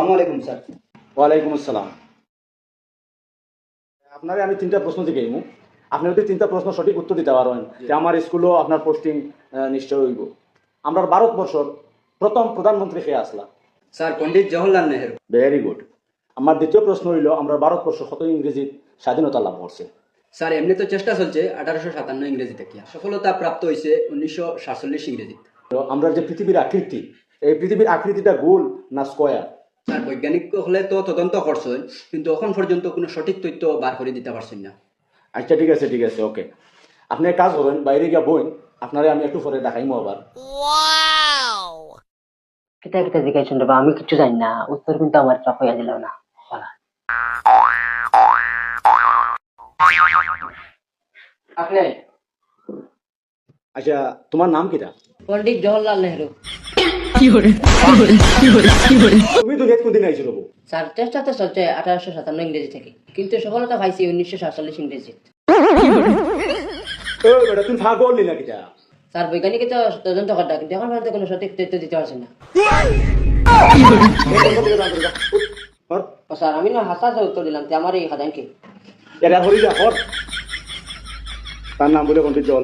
আসসালামু আলাইকুম স্যার। ওয়ালাইকুম আসসালাম। আপনারে আমি তিনটা প্রশ্ন জিজ্ঞাসা করবো, আপনি যদি তিনটা প্রশ্ন সঠিক উত্তর দিতে পারেন যে আমার স্কুলও আপনার পোস্টিং নিশ্চয় হইব। আমরা ভারতবর্ষর প্রথম প্রধানমন্ত্রী কে আসলা? Sir Pandit Jawaharlal Nehru. Very good. আমার দ্বিতীয় প্রশ্ন হইল আমরা ভারতবর্ষ কত ইংরেজি স্বাধীনতা লাভ করছে? স্যার এমনি তো চেষ্টা চলছে 1857 ইংরেজি থেকে, সফলতা প্রাপ্ত হয়েছে 1947 ইংরেজি। তো আমরা যে পৃথিবীর আকৃতি, এই পৃথিবীর আকৃতিটা গোল না স্কোয়ার? স্যার বৈজ্ঞানিক হলে তো তদন্ত করছেন, কিন্তু এখন পর্যন্ত কোনো সঠিক তথ্য বার করে দিতে পারছেন না। আচ্ছা ঠিক আছে ওকে। আপনি এক কাজ করেন, বাইরে গিয়া বইন, আপনারে আমি একটু পরে দেখাইমো আবার। কিতা কিতা জিজ্ঞাসা রে বা আমি কিছু জানি না, উত্তর কিন্তু আমার চাপ হইয়া দিল না। আপনি আচ্ছা তোমার নাম কিটা? পণ্ডিত জওহরলাল নেহেরু। তুমি দুনিয়াত কোনদিন আইছো রবো? স্যার চেষ্টা তো চলছে 1857 ইংরেজি থেকে, কিন্তু সফলতা পাইছি 1947 ইংরেজি। ও বেটা তুমি ভাগল নি না কিটা? স্যার বৈজ্ঞানিক তো তদন্ত করতে, কিন্তু এখন পর্যন্ত কোনো সঠিক তথ্য দিতে পারছেন না। ও স্যার আমি না হাসা উত্তর দিলাম, আমার এই খাদান কি? এটা হরি যা হর। তার নাম বলে পণ্ডিত জওয়াহরলাল